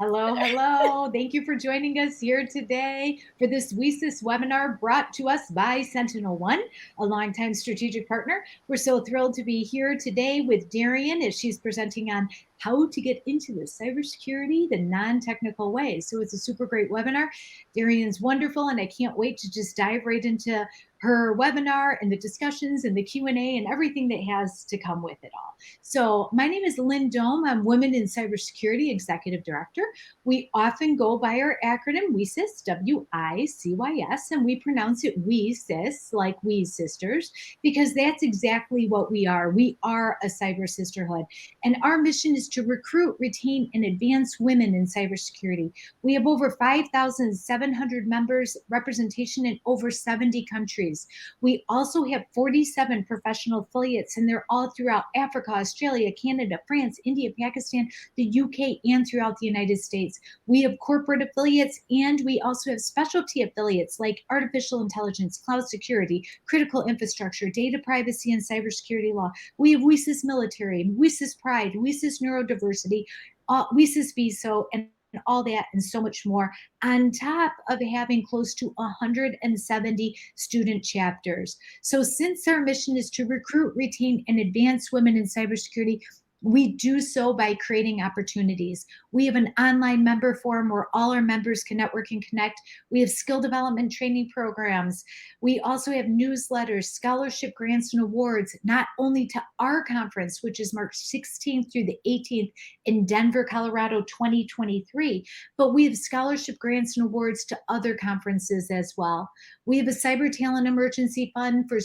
Hello, hello. Thank you for joining us here today for this WiCyS webinar brought to us by Sentinel One, a longtime strategic partner. We're so thrilled to be here today with Darian as she's presenting on how to get into the cybersecurity the non-technical way. So it's a super great webinar. Darian's wonderful, and I can't wait to just dive right into her webinar and the discussions and the Q&A and everything that has to come with it all. So my name is Lynn Dome. I'm Women in Cybersecurity Executive Director. We often go by our acronym WiCyS, W-I-C-Y-S, and we pronounce it WiCyS, like we sisters, because that's exactly what we are. We are a cyber sisterhood, and our mission is to recruit, retain, and advance women in cybersecurity. We have over 5,700 members, representation in over 70 countries. We also have 47 professional affiliates, and they're all throughout Africa, Australia, Canada, France, India, Pakistan, the UK, and throughout the United States. We have corporate affiliates, and we also have specialty affiliates like artificial intelligence, cloud security, critical infrastructure, data privacy, and cybersecurity law. We have WiCyS Military, WiCyS Pride, WiCyS Neurodiversity, WiCyS VSO, and all that and so much more, on top of having close to 170 student chapters. So since our mission is to recruit, retain, and advance women in cybersecurity, we do so by creating opportunities. We have an online member forum where all our members can network and connect. We have skill development training programs. We also have newsletters, scholarship grants, and awards, not only to our conference, which is March 16th through the 18th in Denver, Colorado, 2023, but we have scholarship grants and awards to other conferences as well. We have a cyber talent emergency fund for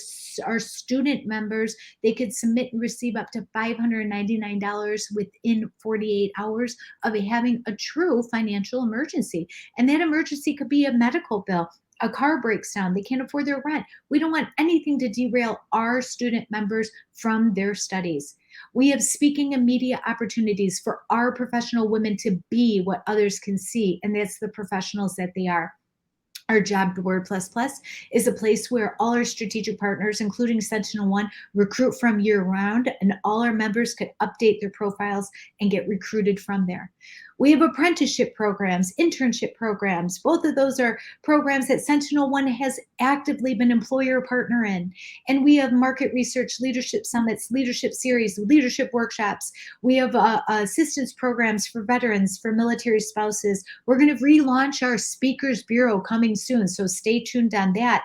our student members. They could submit and receive up to $599 within 48 hours of having a true financial emergency. And that emergency could be a medical bill, a car breaks down, they can't afford their rent. We don't want anything to derail our student members from their studies. We have speaking and media opportunities for our professional women to be what others can see, and that's the professionals that they are. Our Job Board Plus Plus is a place where all our strategic partners, including Sentinel One, recruit from year-round, and all our members could update their profiles and get recruited from there. We have apprenticeship programs, internship programs. Both of those are programs that Sentinel One has actively been employer partner in. And we have market research, leadership summits, leadership series, leadership workshops. We have assistance programs for veterans, for military spouses. We're going to relaunch our Speakers Bureau coming soon, so stay tuned on that.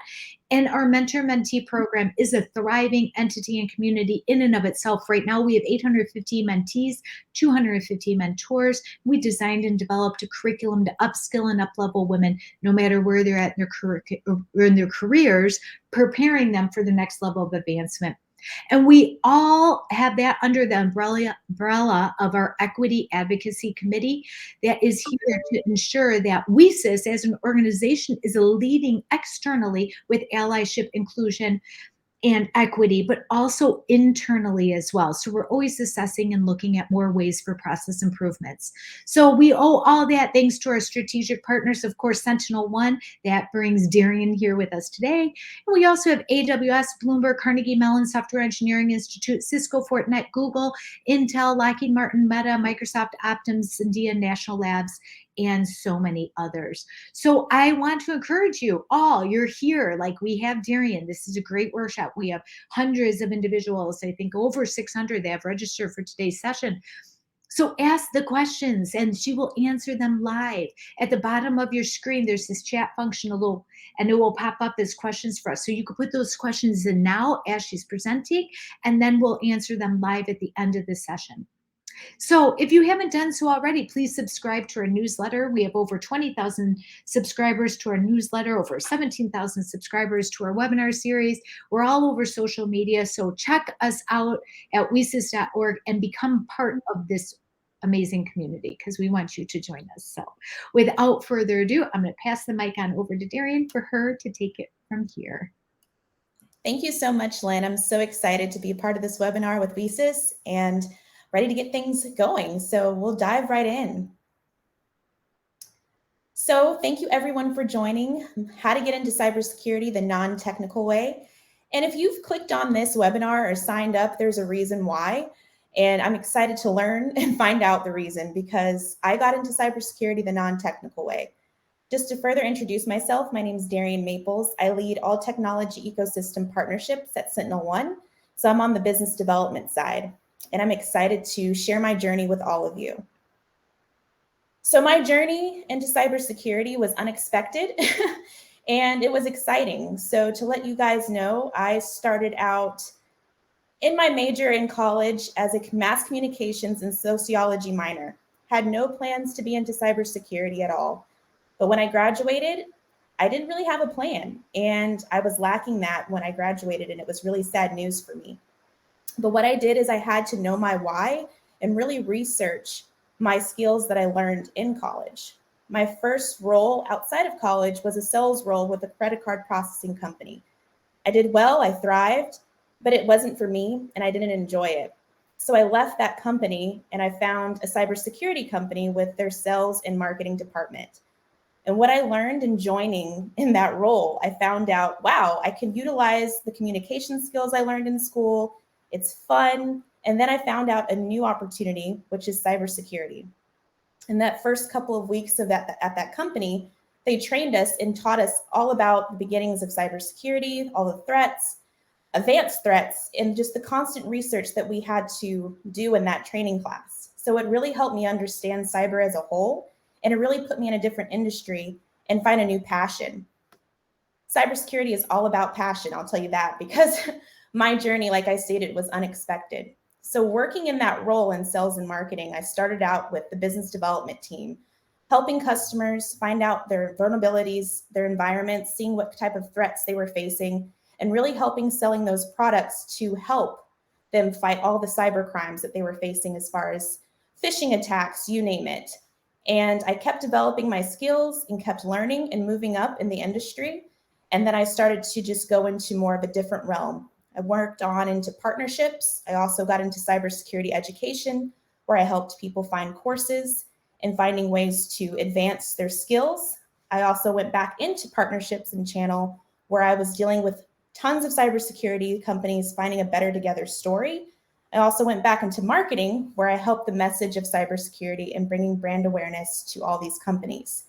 And our mentor-mentee program is a thriving entity and community in and of itself. Right now, we have 850 mentees, 250 mentors. We designed and developed a curriculum to upskill and uplevel women, no matter where they're at in their careers, preparing them for the next level of advancement. And we all have that under the umbrella of our Equity Advocacy Committee that is here to ensure that WiCyS as an organization is leading externally with allyship, inclusion, and equity, but also internally as well. So we're always assessing and looking at more ways for process improvements. So we owe all that thanks to our strategic partners, of course, Sentinel One, that brings Darian here with us today. And we also have AWS, Bloomberg, Carnegie Mellon, Software Engineering Institute, Cisco, Fortinet, Google, Intel, Lockheed Martin, Meta, Microsoft, Optum, Sandia, National Labs, and so many others. So I want to encourage you all, you're here, like we have Darian. This is a great workshop. We have hundreds of individuals, I think over 600 that have registered for today's session. So ask the questions and she will answer them live. At the bottom of your screen, there's this chat function, and it will pop up as questions for us. So you can put those questions in now as she's presenting, and then we'll answer them live at the end of the session. So if you haven't done so already, please subscribe to our newsletter. We have over 20,000 subscribers to our newsletter, over 17,000 subscribers to our webinar series. We're all over social media, so check us out at WiCyS.org and become part of this amazing community because we want you to join us. So without further ado, I'm going to pass the mic on over to Darian for her to take it from here. Thank you so much, Lynn. I'm so excited to be a part of this webinar with WiCyS and ready to get things going. So we'll dive right in. So thank you everyone for joining How to Get into Cybersecurity the Non-Technical Way. And if you've clicked on this webinar or signed up, there's a reason why. And I'm excited to learn and find out the reason, because I got into cybersecurity the non-technical way. Just to further introduce myself, my name is Darian Maples. I lead all technology ecosystem partnerships at Sentinel One. So I'm on the business development side, and I'm excited to share my journey with all of you. So my journey into cybersecurity was unexpected and it was exciting. So to let you guys know, I started out in my major in college as a mass communications and sociology minor. Had no plans to be into cybersecurity at all. But when I graduated, I didn't really have a plan. And I was lacking that when I graduated, and it was really sad news for me. But what I did is I had to know my why and really research my skills that I learned in college. My first role outside of college was a sales role with a credit card processing company. I did well, I thrived, but it wasn't for me and I didn't enjoy it. So I left that company and I found a cybersecurity company with their sales and marketing department. And what I learned in joining in that role, I found out, wow, I can utilize the communication skills I learned in school. It's fun. And then I found out a new opportunity, which is cybersecurity. In that first couple of weeks of that at that company, they trained us and taught us all about the beginnings of cybersecurity, all the threats, advanced threats, and just the constant research that we had to do in that training class. So it really helped me understand cyber as a whole, and it really put me in a different industry and find a new passion. Cybersecurity is all about passion, I'll tell you that, because my journey, like I stated, was unexpected. So working in that role in sales and marketing, I started out with the business development team, helping customers find out their vulnerabilities, their environments, seeing what type of threats they were facing, and really helping selling those products to help them fight all the cyber crimes that they were facing, as far as phishing attacks, you name it. And I kept developing my skills and kept learning and moving up in the industry. And then I started to just go into more of a different realm. I worked on into partnerships. I also got into cybersecurity education, where I helped people find courses and finding ways to advance their skills. I also went back into partnerships and channel, where I was dealing with tons of cybersecurity companies finding a better together story. I also went back into marketing, where I helped the message of cybersecurity and bringing brand awareness to all these companies.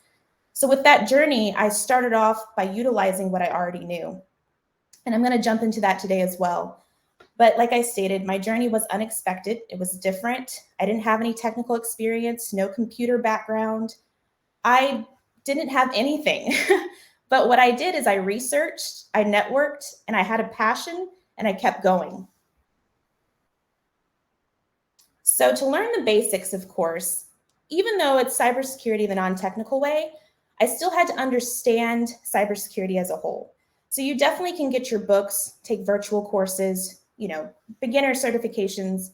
So with that journey, I started off by utilizing what I already knew. And I'm going to jump into that today as well. But like I stated, my journey was unexpected. It was different. I didn't have any technical experience, no computer background. I didn't have anything. But what I did is I researched, I networked, and I had a passion, and I kept going. So to learn the basics, of course, even though it's cybersecurity the non-technical way, I still had to understand cybersecurity as a whole. So you definitely can get your books, take virtual courses, beginner certifications,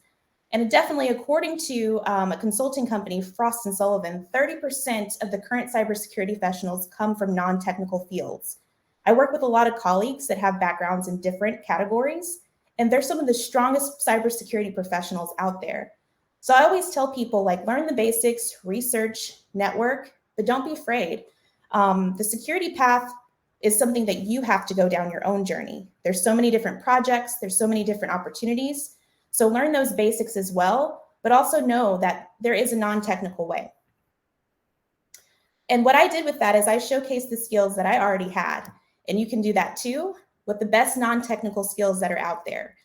and definitely, according to a consulting company, Frost & Sullivan, 30% of the current cybersecurity professionals come from non-technical fields. I work with a lot of colleagues that have backgrounds in different categories, and they're some of the strongest cybersecurity professionals out there. So I always tell people, learn the basics, research, network, but don't be afraid. The security path is something that you have to go down your own journey. There's so many different projects, there's so many different opportunities. So learn those basics as well, but also know that there is a non-technical way. And what I did with that is I showcased the skills that I already had. And you can do that too with the best non-technical skills that are out there.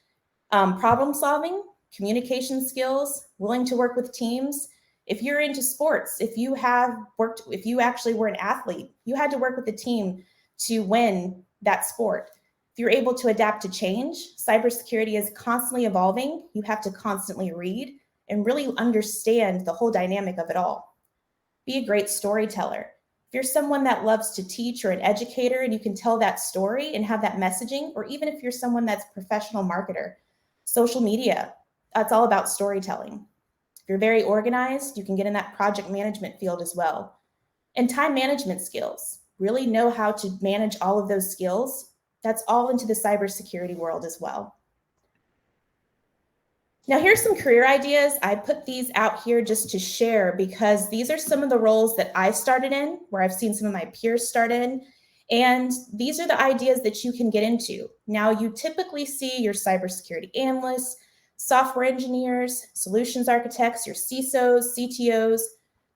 Problem solving, communication skills, willing to work with teams. If you're into sports, if you actually were an athlete, you had to work with a team to win that sport. If you're able to adapt to change, cybersecurity is constantly evolving. You have to constantly read and really understand the whole dynamic of it all. Be a great storyteller. If you're someone that loves to teach or an educator and you can tell that story and have that messaging, or even if you're someone that's a professional marketer, social media, that's all about storytelling. If you're very organized, you can get in that project management field as well. And time management skills, really know how to manage all of those skills. That's all into the cybersecurity world as well. Now, here's some career ideas. I put these out here just to share because these are some of the roles that I started in, where I've seen some of my peers start in. And these are the ideas that you can get into. Now, you typically see your cybersecurity analysts, software engineers, solutions architects, your CISOs, CTOs.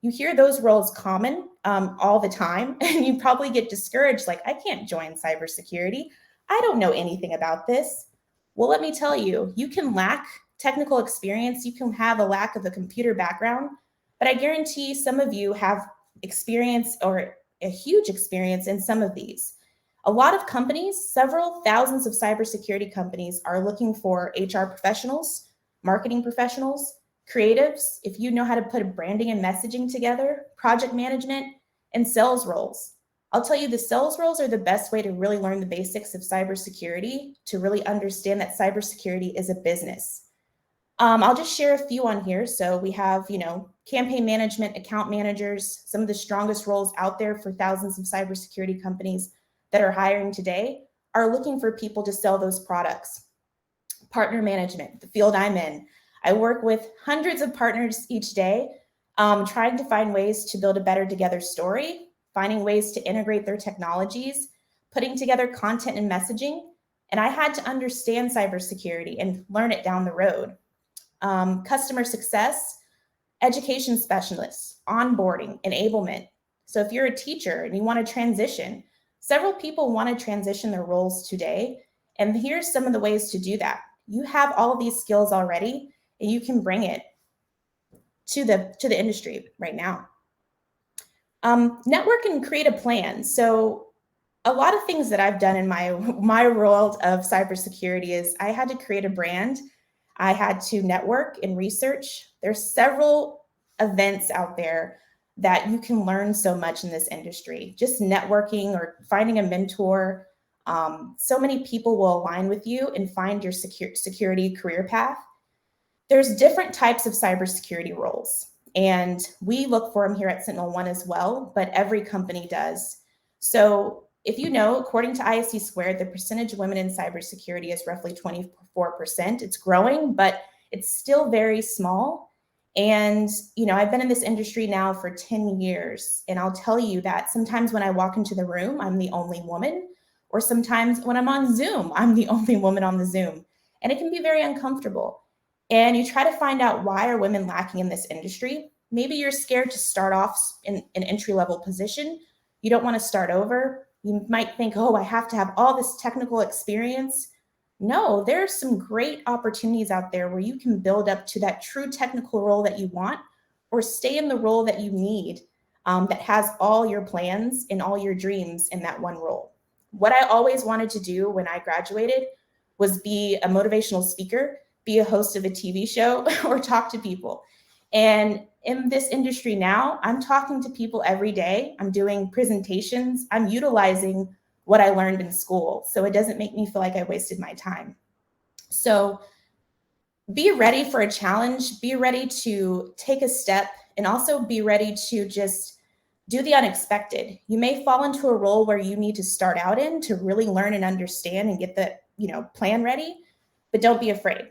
You hear those roles common all the time, and you probably get discouraged, like, I can't join cybersecurity. I don't know anything about this. Well, let me tell you, you can lack technical experience, you can have a lack of a computer background, but I guarantee some of you have experience or a huge experience in some of these. A lot of companies, several thousands of cybersecurity companies, are looking for HR professionals, marketing professionals, creatives, if you know how to put branding and messaging together, project management, and sales roles. I'll tell you, the sales roles are the best way to really learn the basics of cybersecurity, to really understand that cybersecurity is a business. I'll just share a few on here. So we have, campaign management, account managers, some of the strongest roles out there for thousands of cybersecurity companies that are hiring today are looking for people to sell those products. Partner management, the field I'm in. I work with hundreds of partners each day, trying to find ways to build a better together story, finding ways to integrate their technologies, putting together content and messaging. And I had to understand cybersecurity and learn it down the road. Customer success, education specialists, onboarding, enablement. So if you're a teacher and you want to transition, several people want to transition their roles today. And here's some of the ways to do that. You have all of these skills already, and you can bring it to the industry right now. Network and create a plan. So a lot of things that I've done in my world of cybersecurity is I had to create a brand. I had to network and research. There's several events out there that you can learn so much in this industry. Just networking or finding a mentor. So many people will align with you and find your security career path. There's different types of cybersecurity roles, and we look for them here at Sentinel One as well, but every company does. So if you know, according to ISC Squared, the percentage of women in cybersecurity is roughly 24%. It's growing, but it's still very small. And, I've been in this industry now for 10 years. And I'll tell you that sometimes when I walk into the room, I'm the only woman. Or sometimes when I'm on Zoom, I'm the only woman on the Zoom. And it can be very uncomfortable. And you try to find out, why are women lacking in this industry? Maybe you're scared to start off in an entry-level position. You don't want to start over. You might think, oh, I have to have all this technical experience. No, there are some great opportunities out there where you can build up to that true technical role that you want, or stay in the role that you need, that has all your plans and all your dreams in that one role. What I always wanted to do when I graduated was be a motivational speaker, be a host of a TV show, or talk to people. And in this industry now, I'm talking to people every day. I'm doing presentations. I'm utilizing what I learned in school. So it doesn't make me feel like I wasted my time. So be ready for a challenge, be ready to take a step, and also be ready to just do the unexpected. You may fall into a role where you need to start out in to really learn and understand and get the plan ready, but don't be afraid.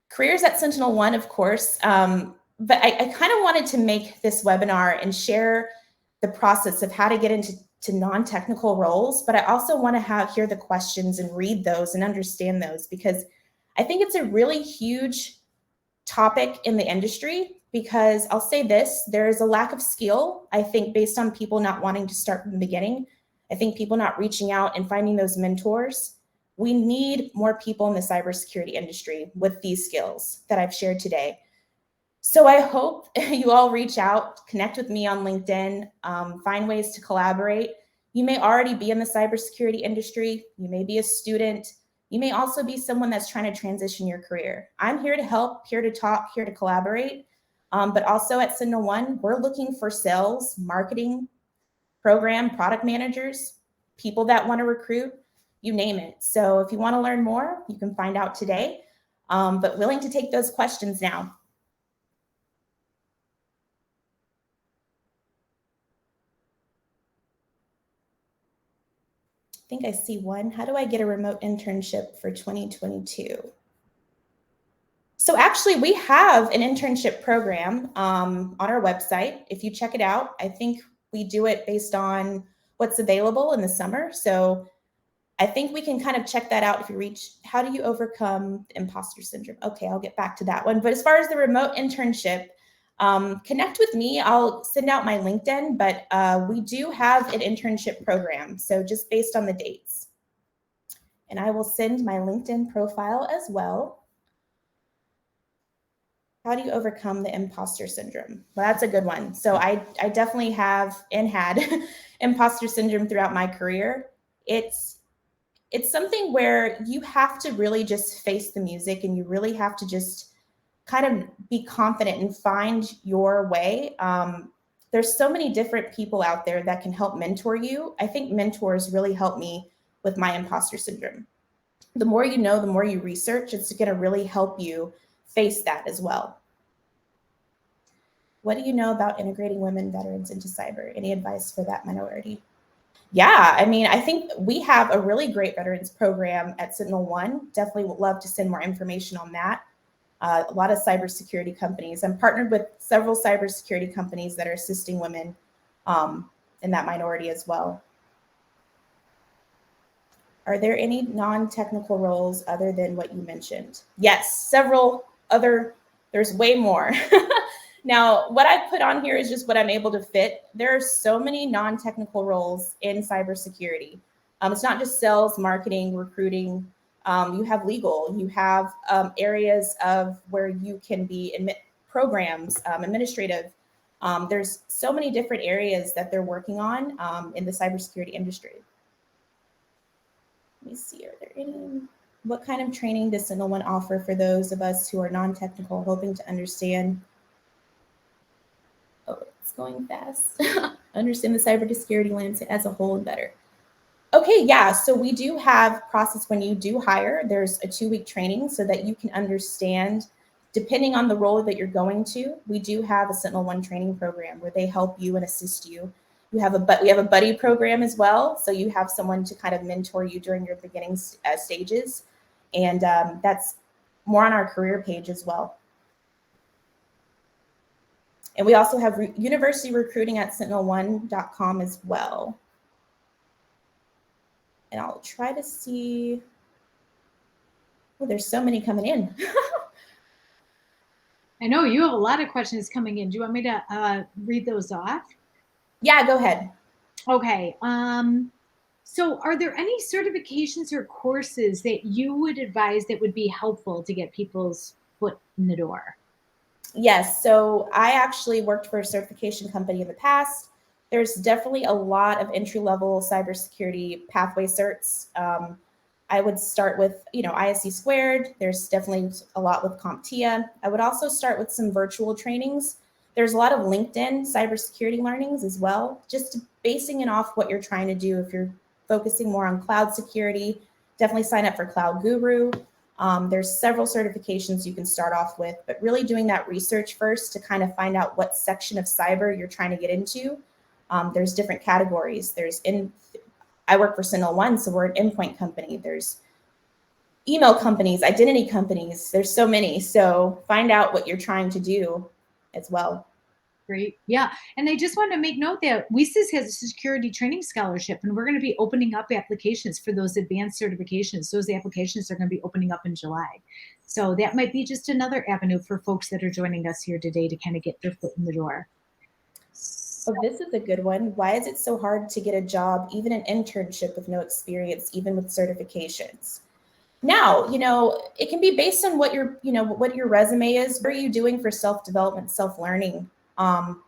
Careers at Sentinel One, of course, but I kind of wanted to make this webinar and share the process of how to get into non-technical roles, but I also want to hear the questions and read those and understand those, because I think it's a really huge topic in the industry. Because I'll say this, there is a lack of skill, I think, based on people not wanting to start from the beginning. I think people not reaching out and finding those mentors. We need more people in the cybersecurity industry with these skills that I've shared today. So I hope you all reach out, connect with me on LinkedIn, find ways to collaborate. You may already be in the cybersecurity industry. You may be a student. You may also be someone that's trying to transition your career. I'm here to help, here to talk, here to collaborate. But also at Sentinel One, we're looking for sales, marketing, program, product managers, people that want to recruit, you name it. So if you want to learn more, you can find out today, but willing to take those questions now. I think I see one. How do I get a remote internship for 2022? So actually, we have an internship program on our website. If you check it out, I think we do it based on what's available in the summer. So I think we can kind of check that out if you reach, how do you overcome imposter syndrome? Okay, I'll get back to that one. But as far as the remote internship, connect with me. I'll send out my LinkedIn, but we do have an internship program. So just based on the dates. And I will send my LinkedIn profile as well. How do you overcome the imposter syndrome? Well, that's a good one. So I definitely have and had imposter syndrome throughout my career. It's something where you have to really just face the music, and you really have to just kind of be confident and find your way. There's so many different people out there that can help mentor you. I think mentors really help me with my imposter syndrome. The more you know, the more you research, it's going to really help you face that as well. What do you know about integrating women veterans into cyber? Any advice for that minority? Yeah, I mean, I think we have a really great veterans program at Sentinel One. Definitely would love to send more information on that. A lot of cybersecurity companies. I'm partnered with several cybersecurity companies that are assisting women in that minority as well. Are there any non-technical roles other than what you mentioned? Yes, several other, there's way more. Now, what I put on here is just what I'm able to fit. There are so many non-technical roles in cybersecurity. It's not just sales, marketing, recruiting. You have legal, you have areas of where you can be in programs, administrative. There's so many different areas that they're working on in the cybersecurity industry. Let me see, are there any, what kind of training does Sentinel One offer for those of us who are non-technical, hoping to understand? Oh, it's going fast. Understand the cybersecurity landscape as a whole and better. Okay, yeah, so we do have process when you do hire, there's a 2-week training so that you can understand, depending on the role that you're going to, we do have a Sentinel One training program where they help you and assist you. We have a buddy program as well, so you have someone to kind of mentor you during your beginning stages, and that's more on our career page as well. And we also have university recruiting at sentinelone.com as well. And I'll try to see. Oh, there's so many coming in. I know you have a lot of questions coming in. Do you want me to read those off? Yeah, go ahead. Okay. So are there any certifications or courses that you would advise that would be helpful to get people's foot in the door? Yes, so I actually worked for a certification company in the past. There's definitely a lot of entry-level cybersecurity pathway certs. I would start with, ISC squared. There's definitely a lot with CompTIA. I would also start with some virtual trainings. There's a lot of LinkedIn cybersecurity learnings as well, just basing it off what you're trying to do. If you're focusing more on cloud security, definitely sign up for Cloud Guru. There's several certifications you can start off with, but really doing that research first to kind of find out what section of cyber you're trying to get into. There's different categories. I work for Sentinel One, so we're an endpoint company. There's email companies, identity companies. There's so many. So find out what you're trying to do as well. Great. Yeah. And I just want to make note that WiCyS has a security training scholarship, and we're going to be opening up applications for those advanced certifications. Those applications are going to be opening up in July. So that might be just another avenue for folks that are joining us here today to kind of get their foot in the door. So this is a good one. Why is it so hard to get a job, even an internship with no experience, even with certifications? Now, it can be based on what your resume is. What are you doing for self-development, self-learning?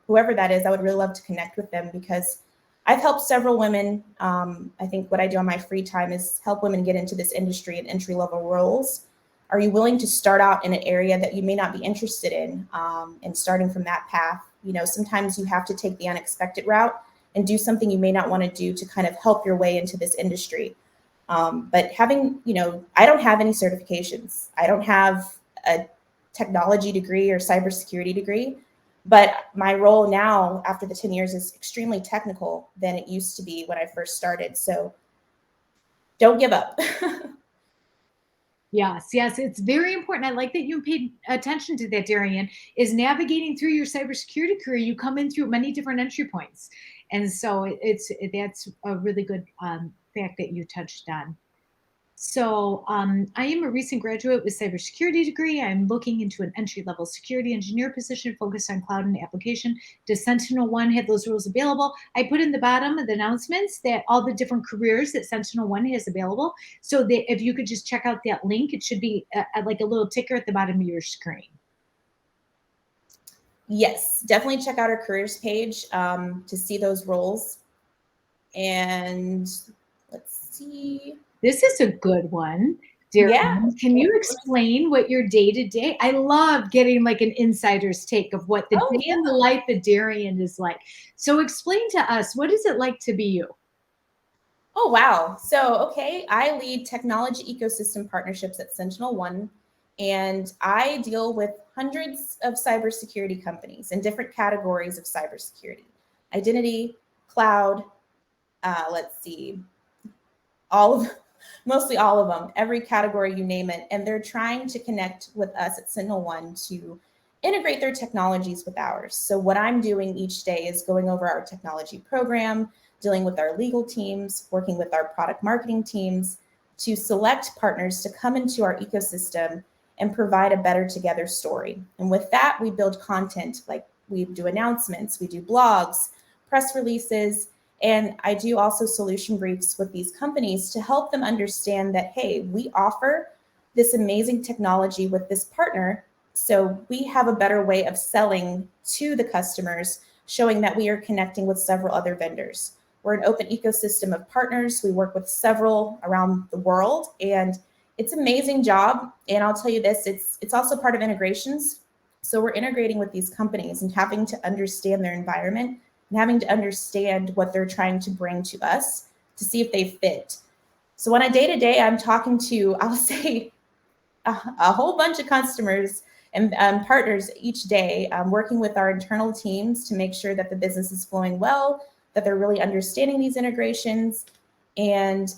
Whoever that is, I would really love to connect with them because I've helped several women. I think what I do on my free time is help women get into this industry and entry-level roles. Are you willing to start out in an area that you may not be interested in and starting from that path? Sometimes you have to take the unexpected route and do something you may not want to do to kind of help your way into this industry. But having, I don't have any certifications. I don't have a technology degree or cybersecurity degree, but my role now after the 10 years is extremely technical than it used to be when I first started. So don't give up. Yes, it's very important. I like that you paid attention to that, Darian, is navigating through your cybersecurity career. You come in through many different entry points. And so that's a really good fact that you touched on. So, I am a recent graduate with cybersecurity degree. I'm looking into an entry-level security engineer position focused on cloud and application. Does Sentinel One have those roles available? I put in the bottom of the announcements that all the different careers that Sentinel One has available. So that if you could just check out that link, it should be like a little ticker at the bottom of your screen. Yes, definitely check out our careers page to see those roles. And let's see. This is a good one. Yeah. Darren, can you explain what your day to day? I love getting like an insider's take of what the Oh, day in the life of Darian is like. So explain to us, what is it like to be you? Oh, wow. So, okay, I lead technology ecosystem partnerships at Sentinel One, and I deal with hundreds of cybersecurity companies in different categories of cybersecurity: identity, cloud, let's see, all of mostly all of them, every category you name it. And they're trying to connect with us at Sentinel One to integrate their technologies with ours. So what I'm doing each day is going over our technology program, dealing with our legal teams, working with our product marketing teams to select partners to come into our ecosystem and provide a better together story. And with that, we build content, like we do announcements, we do blogs, press releases, and I do also solution briefs with these companies to help them understand that, hey, we offer this amazing technology with this partner. So we have a better way of selling to the customers, showing that we are connecting with several other vendors. We're an open ecosystem of partners. We work with several around the world, and it's an amazing job. And I'll tell you this, it's also part of integrations. So we're integrating with these companies and having to understand their environment and having to understand what they're trying to bring to us to see if they fit. So on a day-to-day, I'm talking to, I'll say, a whole bunch of customers and partners each day, working with our internal teams to make sure that the business is flowing well, that they're really understanding these integrations, and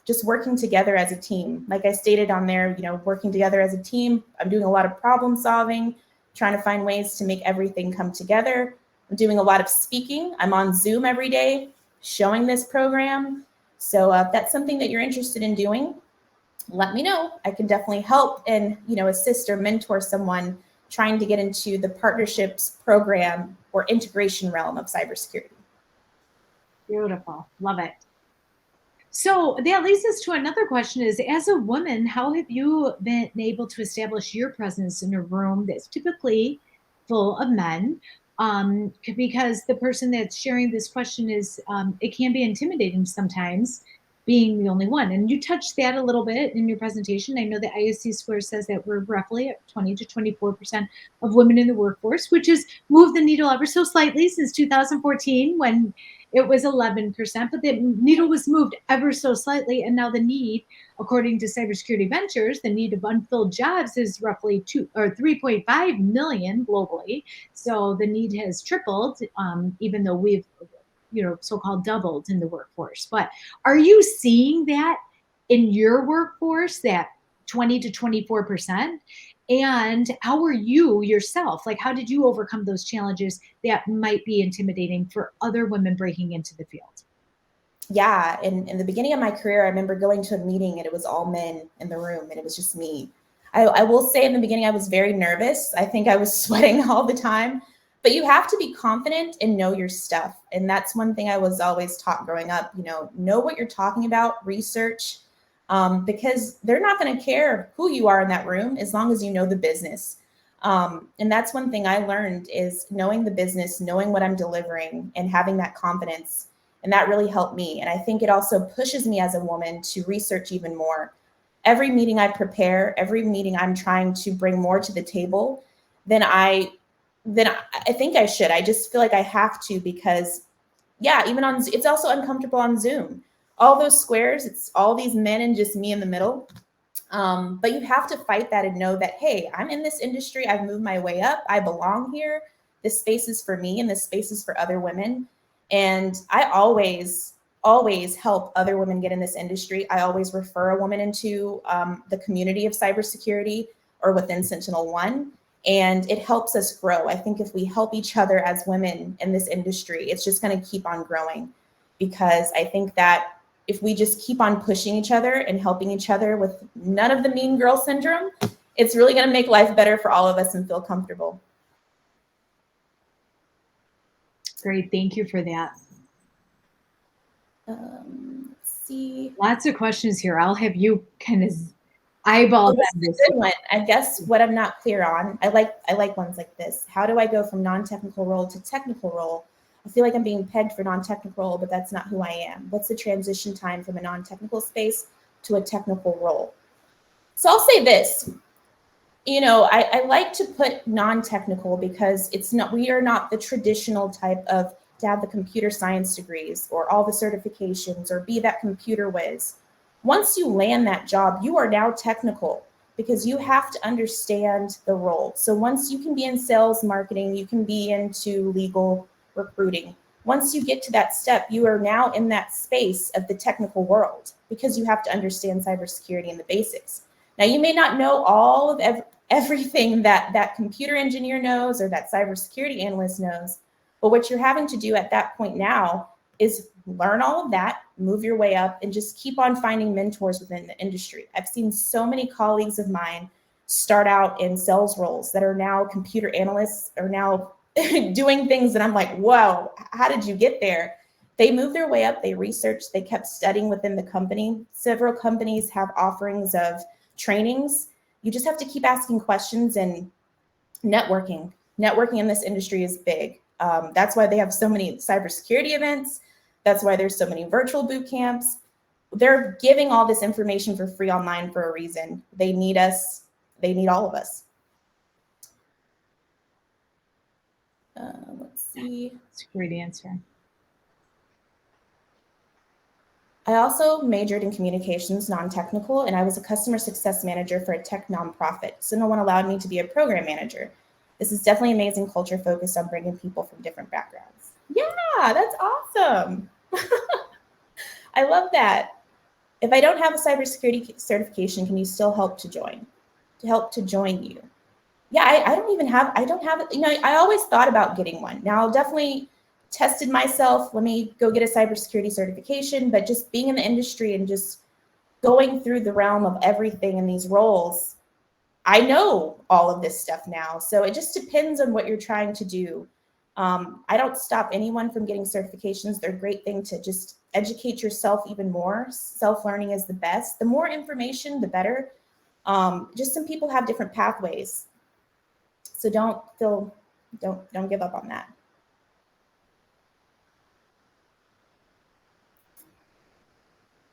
just working together as a team. Like I stated on there, working together as a team. I'm doing a lot of problem solving, trying to find ways to make everything come together. I'm doing a lot of speaking. I'm on Zoom every day, showing this program. So if that's something that you're interested in doing, let me know. I can definitely help and assist or mentor someone trying to get into the partnerships program or integration realm of cybersecurity. Beautiful. Love it. So that leads us to another question is, as a woman, how have you been able to establish your presence in a room that's typically full of men? Because the person that's sharing this question is, it can be intimidating sometimes being the only one. And you touched that a little bit in your presentation. I know the ISC score says that we're roughly at 20 to 24% of women in the workforce, which has moved the needle ever so slightly since 2014 when it was 11%, but the needle was moved ever so slightly. And now the need, according to Cybersecurity Ventures, the need of unfilled jobs is roughly 3.5 million globally. So the need has tripled, even though we've, so-called doubled in the workforce. But are you seeing that in your workforce, that 20 to 24%? And how are you yourself? Like, how did you overcome those challenges that might be intimidating for other women breaking into the field? Yeah. In the beginning of my career, I remember going to a meeting and it was all men in the room and it was just me. I will say in the beginning, I was very nervous. I think I was sweating all the time, but you have to be confident and know your stuff. And that's one thing I was always taught growing up, know what you're talking about, research, because they're not going to care who you are in that room as long as you know the business. And that's one thing I learned is knowing the business, knowing what I'm delivering and having that confidence. And that really helped me. And I think it also pushes me as a woman to research even more. Every meeting I prepare, every meeting I'm trying to bring more to the table than I think I should. I just feel like I have to because, yeah, even it's also uncomfortable on Zoom. All those squares, it's all these men and just me in the middle. But you have to fight that and know that, hey, I'm in this industry. I've moved my way up. I belong here. This space is for me and this space is for other women. And I always help other women get in this industry. I always refer a woman into the community of cybersecurity or within Sentinel One, and it helps us grow. I think if we help each other as women in this industry, it's just going to keep on growing because I think that if we just keep on pushing each other and helping each other with none of the mean girl syndrome, it's really going to make life better for all of us and feel comfortable. Great. Thank you for that. Let's see. Lots of questions here. I'll have you kind of eyeball this is a good one. I guess what I'm not clear on, I like ones like this. How do I go from non-technical role to technical role? I feel like I'm being pegged for non-technical role, but that's not who I am. What's the transition time from a non-technical space to a technical role? So I'll say this. You know, I like to put non-technical because we are not the traditional type of to have the computer science degrees or all the certifications or be that computer whiz. Once you land that job, you are now technical because you have to understand the role. So once you can be in sales, marketing, you can be into legal, recruiting. Once you get to that step, you are now in that space of the technical world because you have to understand cybersecurity and the basics. Now, you may not know all of everything that computer engineer knows or that cybersecurity analyst knows, but what you're having to do at that point now is learn all of that, move your way up, and just keep on finding mentors within the industry. I've seen so many colleagues of mine start out in sales roles that are now computer analysts, are now doing things that I'm like, whoa, how did you get there? They moved their way up, they researched, they kept studying within the company. Several companies have offerings of trainings. You just have to keep asking questions and networking. Networking in this industry is big. That's why they have so many cybersecurity events. That's why there's so many virtual boot camps. They're giving all this information for free online for a reason. They need us. They need all of us. Let's see. That's a great answer. I also majored in communications, non-technical, and I was a customer success manager for a tech nonprofit. Sentinel One allowed me to be a program manager. This is definitely amazing culture focused on bringing people from different backgrounds. Yeah, that's awesome. I love that. If I don't have a cybersecurity certification, can you still help to join? To help to join you? Yeah, I don't have it. You know, I always thought about getting one. Now I'll definitely tested myself. Let me go get a cybersecurity certification, but just being in the industry and just going through the realm of everything in these roles, I know all of this stuff now. So it just depends on what you're trying to do. I don't stop anyone from getting certifications. They're a great thing to just educate yourself even more. Self-learning is the best. The more information, the better. Just some people have different pathways. So don't give up on that.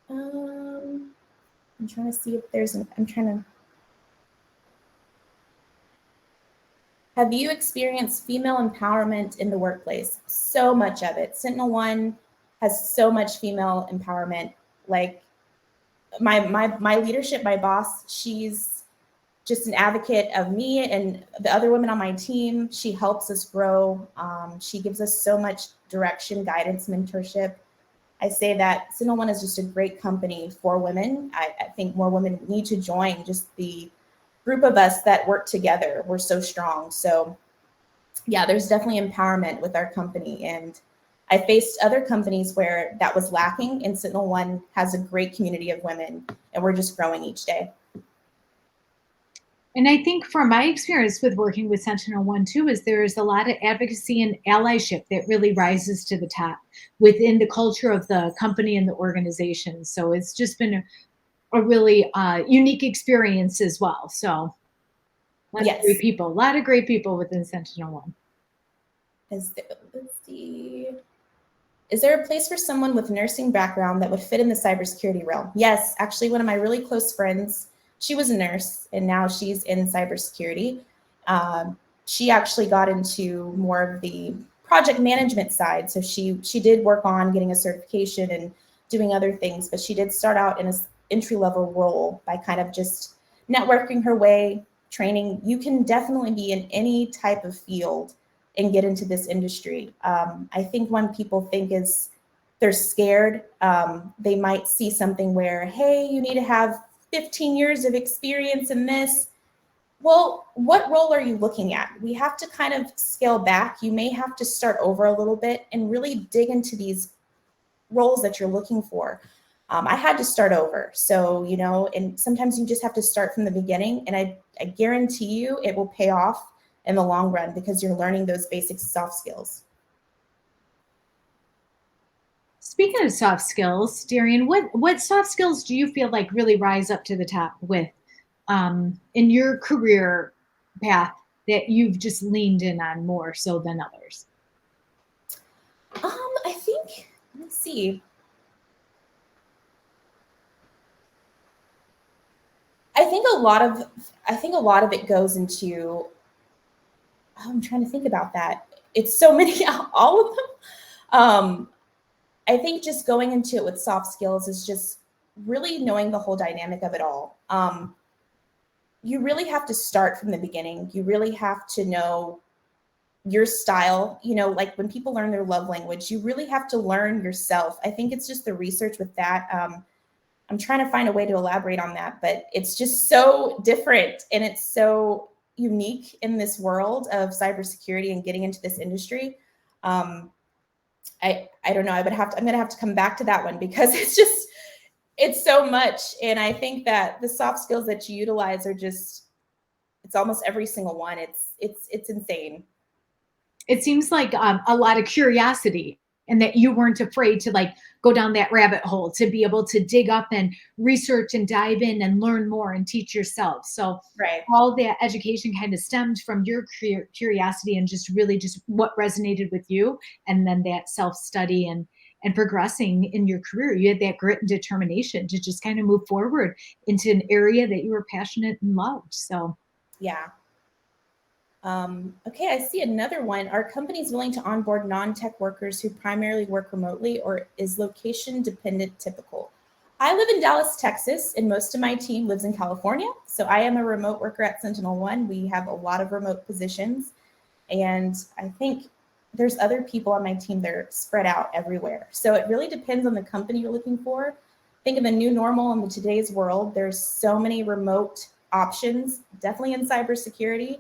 I'm trying to see if there's Have you experienced female empowerment in the workplace? So much of it. Sentinel One has so much female empowerment. Like my leadership, my boss, she's just an advocate of me and the other women on my team. She helps us grow. She gives us so much direction, guidance, mentorship. I say that Sentinel One is just a great company for women. I think more women need to join. Just the group of us that work together, we're so strong. So yeah, there's definitely empowerment with our company. And I faced other companies where that was lacking, and Sentinel One has a great community of women, and we're just growing each day. And I think from my experience with working with Sentinel One too, is there's a lot of advocacy and allyship that really rises to the top within the culture of the company and the organization. So it's just been a really unique experience as well. So a lot of great people within Sentinel One. Let's see. Is there a place for someone with nursing background that would fit in the cybersecurity realm? Yes, actually, one of my really close friends, she was a nurse and now she's in cybersecurity. She actually got into more of the project management side. So she did work on getting a certification and doing other things, but she did start out in an entry-level role by kind of just networking her way, training. You can definitely be in any type of field and get into this industry. I think when people think is they're scared, they might see something where, hey, you need to have 15 years of experience in this. Well, what role are you looking at? We have to kind of scale back. You may have to start over a little bit and really dig into these roles that you're looking for. I had to start over. So, you know, and sometimes you just have to start from the beginning. And I guarantee you it will pay off in the long run because you're learning those basic soft skills. Speaking of soft skills, Darian, what soft skills do you feel like really rise up to the top with in your career path that you've just leaned in on more so than others? I think, let's see. I think a lot of it goes into, I'm trying to think about that. It's so many, all of them. I think just going into it with soft skills is just really knowing the whole dynamic of it all. You really have to start from the beginning. You really have to know your style. You know, like when people learn their love language, you really have to learn yourself. I think it's just the research with that. I'm trying to find a way to elaborate on that, but it's just so different and it's so unique in this world of cybersecurity and getting into this industry. I don't know. I'm gonna have to come back to that one because it's so much. And I think that the soft skills that you utilize are just, it's almost every single one. It's insane. It seems like a lot of curiosity, and that you weren't afraid to like go down that rabbit hole to be able to dig up and research and dive in and learn more and teach yourself. So Right. all that education kind of stemmed from your curiosity and just really just what resonated with you, and then that self study and progressing in your career. You had that grit and determination to just kind of move forward into an area that you were passionate and loved. So Yeah. Okay, I see another one. Are companies willing to onboard non-tech workers who primarily work remotely, or is location dependent typical? I live in Dallas, Texas, and most of my team lives in California. So I am a remote worker at Sentinel One. We have a lot of remote positions. And I think there's other people on my team that are spread out everywhere. So it really depends on the company you're looking for. I think in the new normal in today's world, there's so many remote options, definitely in cybersecurity.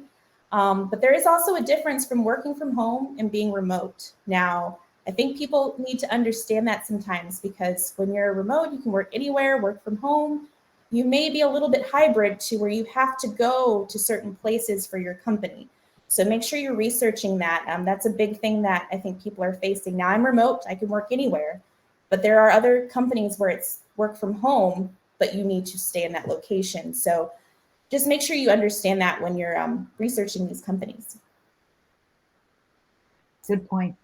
But there is also a difference from working from home and being remote. Now, I think people need to understand that sometimes because when you're remote, you can work anywhere, work from home. You may be a little bit hybrid to where you have to go to certain places for your company. So make sure you're researching that. That's a big thing that I think people are facing. Now I'm remote, I can work anywhere, but there are other companies where it's work from home, but you need to stay in that location. So just make sure you understand that when you're researching these companies. good point.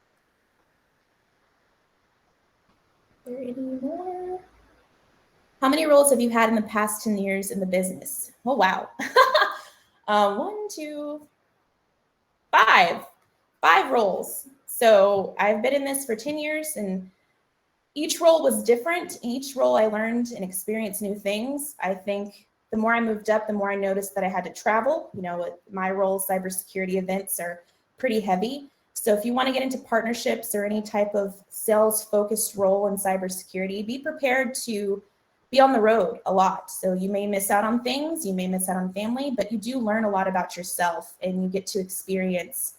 Are there any more? How many roles have you had in the past 10 years in the business? Oh, wow. 1, 2, 5. 5 roles. So I've been in this for 10 years and each role was different. Each role I learned and experienced new things. I think the more I moved up, the more I noticed that I had to travel. You know, my role, cybersecurity events are pretty heavy. So if you want to get into partnerships or any type of sales focused role in cybersecurity, be prepared to be on the road a lot. So you may miss out on things, you may miss out on family, but you do learn a lot about yourself and you get to experience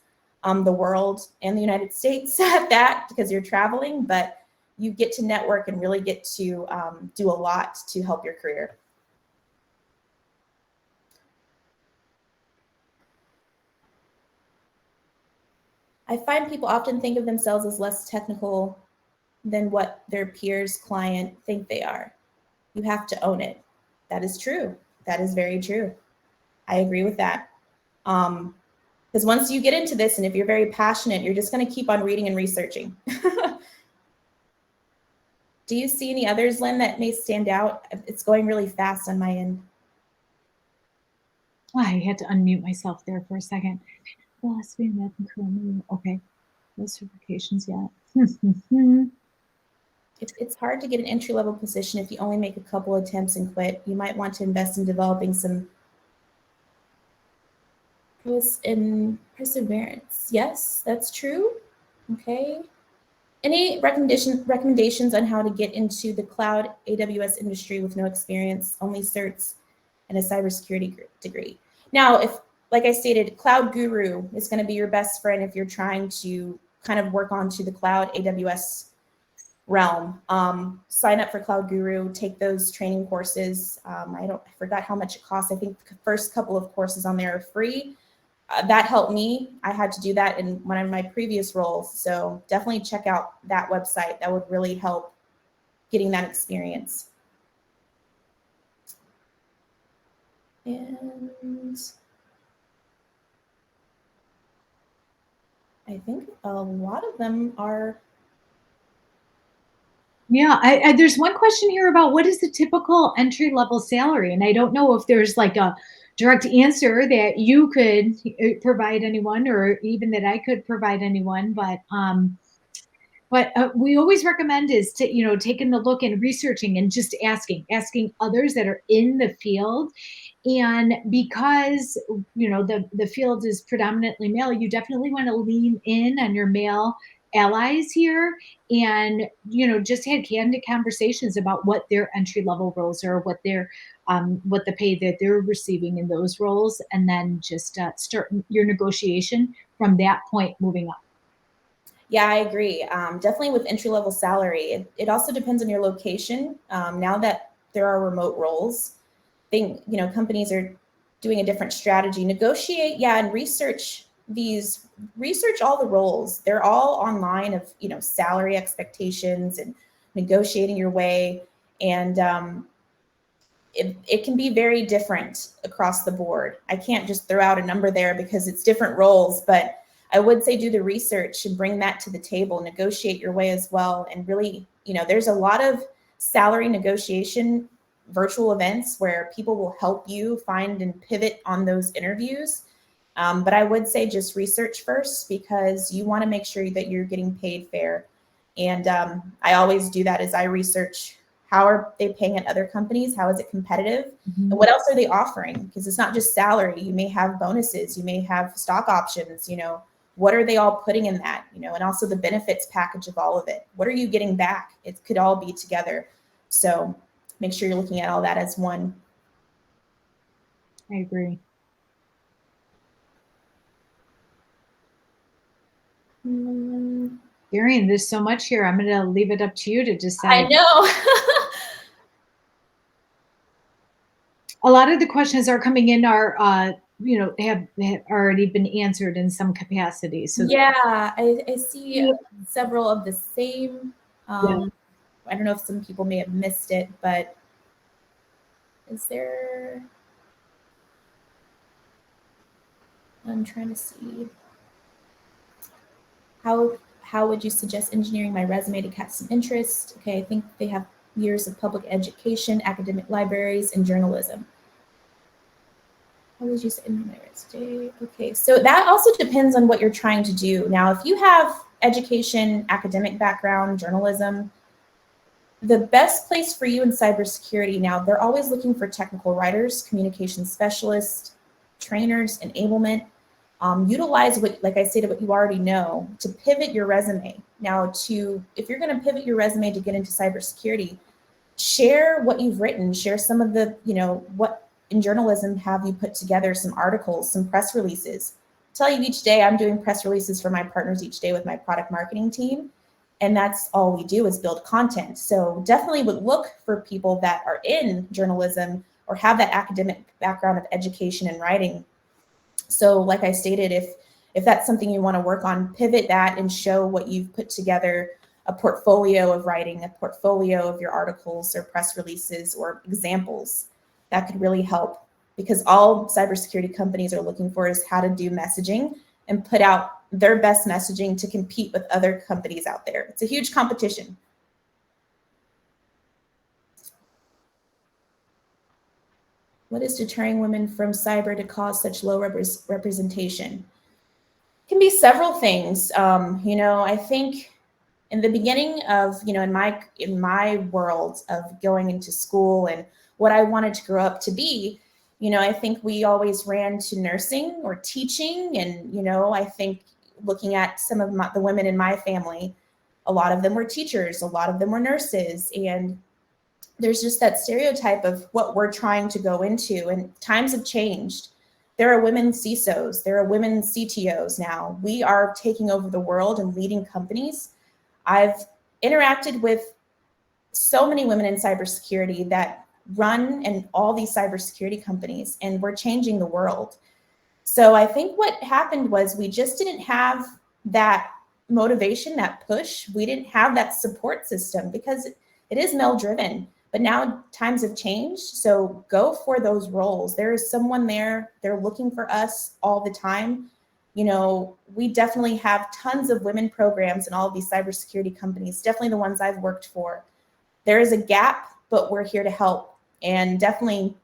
the world and the United States at that because you're traveling, but you get to network and really get to do a lot to help your career. I find people often think of themselves as less technical than what their peers, client think they are. You have to own it. That is true. That is very true. I agree with that. Because once you get into this, and if you're very passionate, you're just going to keep on reading and researching. Do you see any others, Lynn, that may stand out? It's going really fast on my end. Oh, I had to unmute myself there for a second. Philosophy and math and career. Okay, no certifications yet. It's hard to get an entry-level position if you only make a couple attempts and quit. You might want to invest in developing some perseverance. Yes, that's true. Okay. Any recommendations on how to get into the cloud AWS industry with no experience, only certs, and a cybersecurity degree? Now, if, like I stated, Cloud Guru is going to be your best friend if you're trying to kind of work onto the cloud AWS realm. Sign up for Cloud Guru, take those training courses. I forgot how much it costs. I think the first couple of courses on there are free. That helped me. I had to do that in one of my previous roles. So definitely check out that website. That would really help getting that experience. And I think a lot of them are. Yeah, there's one question here about what is the typical entry level salary, and I don't know if there's like a direct answer that you could provide anyone, or even that I could provide anyone. But we always recommend is to, taking a look and researching and just asking others that are in the field. And because the field is predominantly male, you definitely want to lean in on your male allies here, and just had candid conversations about what their entry level roles are, what the pay that they're receiving in those roles, and then just start your negotiation from that point moving up. Yeah, I agree. Definitely with entry level salary. It also depends on your location. Now that there are remote roles, companies are doing a different strategy. Negotiate, yeah, and research all the roles. They're all online of salary expectations and negotiating your way. And it can be very different across the board. I can't just throw out a number there because it's different roles, but I would say do the research and bring that to the table, negotiate your way as well. And really, there's a lot of salary negotiation virtual events where people will help you find and pivot on those interviews. But I would say just research first, because you want to make sure that you're getting paid fair. And I always do that as I research, how are they paying at other companies? How is it competitive? Mhm. And what else are they offering? Because it's not just salary. You may have bonuses, you may have stock options, what are they all putting in that, and also the benefits package of all of it. What are you getting back? It could all be together. So make sure you're looking at all that as one. I agree. Darian, there's so much here. I'm going to leave it up to you to decide. I know. A lot of the questions are coming in are, have already been answered in some capacity. So Yeah, I see several of the same. yeah. I don't know if some people may have missed it, but is there? I'm trying to see. How would you suggest engineering my resume to catch some interest? Okay, I think they have years of public education, academic libraries, and journalism. How would you say engineering my resume? Okay, so that also depends on what you're trying to do. Now, if you have education, academic background, journalism, the best place for you in cybersecurity now, they're always looking for technical writers, communication specialists, trainers, enablement. Utilize what, like I said, what you already know to pivot your resume. Now, if you're going to pivot your resume to get into cybersecurity, share what you've written, share some of the, what in journalism have you put together, some articles, some press releases. I tell you, each day I'm doing press releases for my partners each day with my product marketing team. And that's all we do is build content. So definitely would look for people that are in journalism or have that academic background of education and writing. So like I stated, if that's something you want to work on, pivot that and show what you've put together, a portfolio of writing, a portfolio of your articles or press releases or examples. That could really help, because all cybersecurity companies are looking for is how to do messaging and put out their best messaging to compete with other companies out there. It's a huge competition. What is deterring women from cyber to cause such low representation? Can be several things. I think in the beginning of, in my world of going into school and what I wanted to grow up to be, I think we always ran to nursing or teaching. And, I think looking at some of the women in my family, a lot of them were teachers, a lot of them were nurses. And there's just that stereotype of what we're trying to go into, and times have changed. There are women CISOs, there are women CTOs now. We are taking over the world and leading companies. I've interacted with so many women in cybersecurity that run and all these cybersecurity companies, and we're changing the world. So I think what happened was we just didn't have that motivation, that push. We didn't have that support system because it is male driven. But now times have changed. So go for those roles. There is someone there. They're looking for us all the time. You know, we definitely have tons of women programs in all of these cybersecurity companies, definitely the ones I've worked for. There is a gap, but we're here to help. And definitely,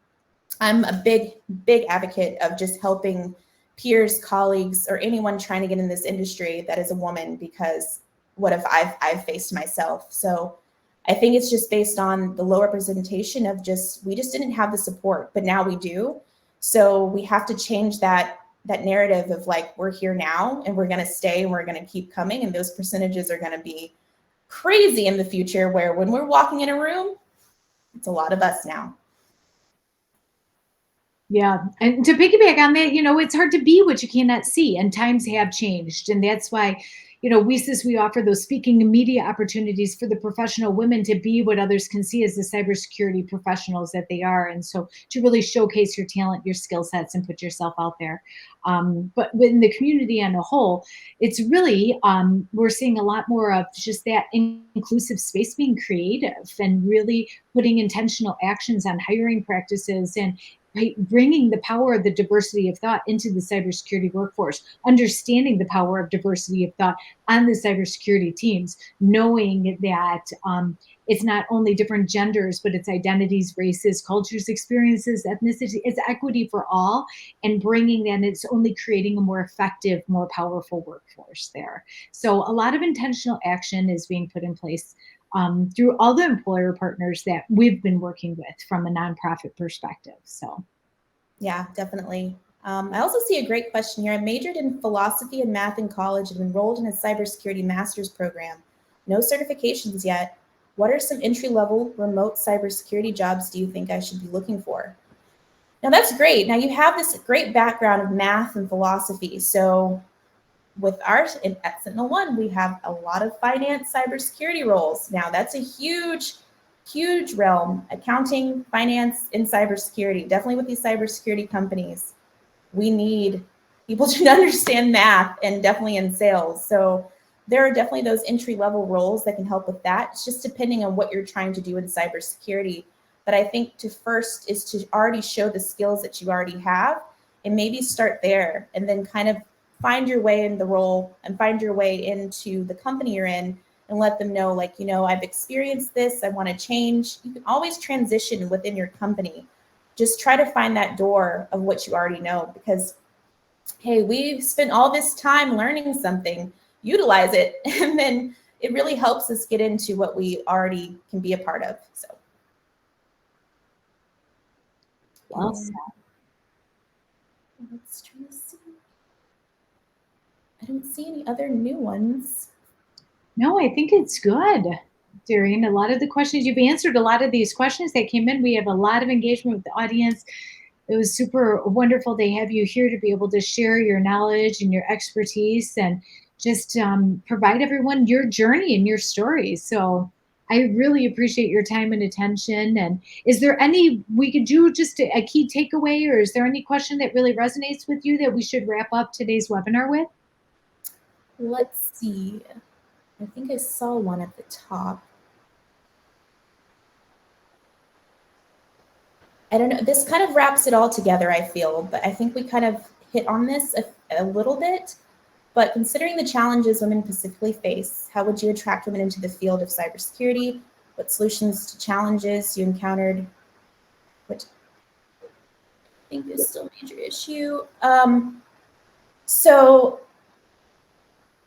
I'm a big advocate of just helping peers, colleagues, or anyone trying to get in this industry that is a woman, because what if I've faced myself. So I think it's just based on the low representation of we just didn't have the support, but now we do. So we have to change that narrative of like, we're here now and we're going to stay and we're going to keep coming. And those percentages are going to be crazy in the future, where when we're walking in a room, it's a lot of us now. Yeah. And to piggyback on that, it's hard to be what you cannot see, and times have changed. And that's why, we offer those speaking and media opportunities for the professional women to be what others can see as the cybersecurity professionals that they are. And so to really showcase your talent, your skill sets, and put yourself out there. But in the community on a whole, it's really, we're seeing a lot more of just that inclusive space being creative and really putting intentional actions on hiring practices, and right, bringing the power of the diversity of thought into the cybersecurity workforce, understanding the power of diversity of thought on the cybersecurity teams, knowing that it's not only different genders, but it's identities, races, cultures, experiences, ethnicity, it's equity for all, and bringing that, and it's only creating a more effective, more powerful workforce there. So a lot of intentional action is being put in place through all the employer partners that we've been working with from a nonprofit perspective. So, yeah, definitely. I also see a great question here. I majored in philosophy and math in college and enrolled in a cybersecurity master's program. No certifications yet. What are some entry-level remote cybersecurity jobs do you think I should be looking for? Now that's great. Now you have this great background of math and philosophy. So with ours at Sentinel One, we have a lot of finance cybersecurity roles. Now that's a huge realm, accounting, finance, and cybersecurity. Definitely with these cybersecurity companies, we need people to understand math, and definitely in sales. So there are definitely those entry-level roles that can help with that. It's just depending on what you're trying to do in cybersecurity. But I think first is to already show the skills that you already have, and maybe start there, and then kind of find your way in the role and find your way into the company you're in, and let them know, like, I've experienced this, I want to change. You can always transition within your company. Just try to find that door of what you already know, because, hey, we've spent all this time learning something, utilize it, and then it really helps us get into what we already can be a part of. So, well said. Let's try to see. I don't see any other new ones. No, I think it's good, Darian. A lot of the questions you've answered, a lot of these questions that came in, we have a lot of engagement with the audience. It was super wonderful to have you here to be able to share your knowledge and your expertise, and just provide everyone your journey and your story. So I really appreciate your time and attention. And is there any, we could do just a key takeaway, or is there any question that really resonates with you that we should wrap up today's webinar with? Let's see. I think I saw one at the top. I don't know. This kind of wraps it all together, I feel, but I think we kind of hit on this a little bit. But considering the challenges women specifically face, how would you attract women into the field of cybersecurity? What solutions to challenges you encountered? What I think is still a major issue. So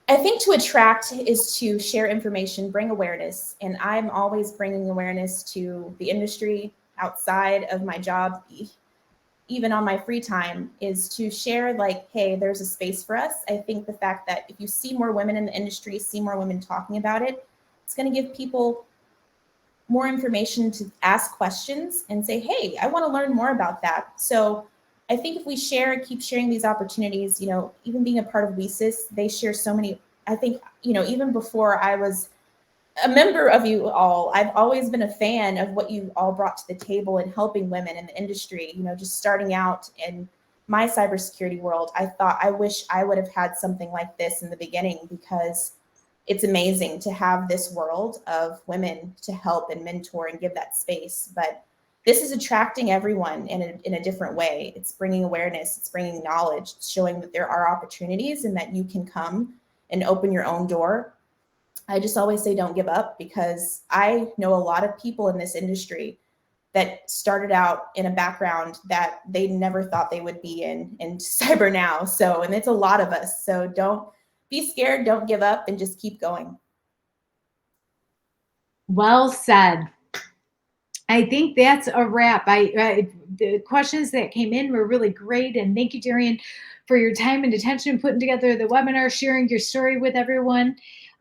I think to attract is to share information, bring awareness. And I'm always bringing awareness to the industry outside of my job, even on my free time, is to share, like, hey, there's a space for us. I think the fact that if you see more women in the industry, see more women talking about it, it's going to give people more information to ask questions and say, hey, I want to learn more about that. So I think if we keep sharing these opportunities, even being a part of WiCyS, they share so many. I think, even before I was a member of you all. I've always been a fan of what you all brought to the table in helping women in the industry. You know, just starting out in my cybersecurity world, I wish I would have had something like this in the beginning, because it's amazing to have this world of women to help and mentor and give that space. But this is attracting everyone in a different way. It's bringing awareness, it's bringing knowledge, it's showing that there are opportunities and that you can come and open your own door. I just always say don't give up, because I know a lot of people in this industry that started out in a background that they never thought they would be in cyber now. So, and it's a lot of us. So don't be scared, don't give up, and just keep going. Well said. I think that's a wrap. The questions that came in were really great, and thank you, Darian, for your time and attention putting together the webinar, sharing your story with everyone.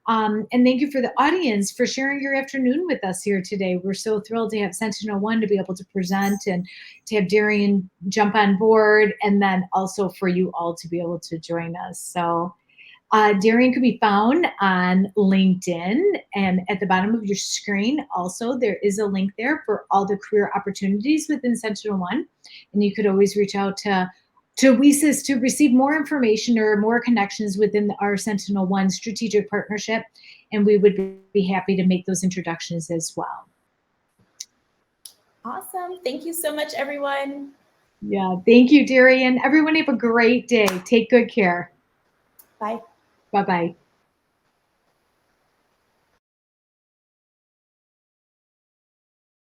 And thank you for the audience for sharing your afternoon with us here today. We're so thrilled to have Sentinel One to be able to present, and to have Darian jump on board, and then also for you all to be able to join us. So Darian can be found on LinkedIn, and at the bottom of your screen also there is a link there for all the career opportunities within Sentinel One, and you could always reach out to WiCyS to receive more information or more connections within our Sentinel One strategic partnership, and we would be happy to make those introductions as well. Awesome. Thank you so much, everyone. Yeah, thank you, Darian. Everyone have a great day. Take good care. Bye. Bye-bye.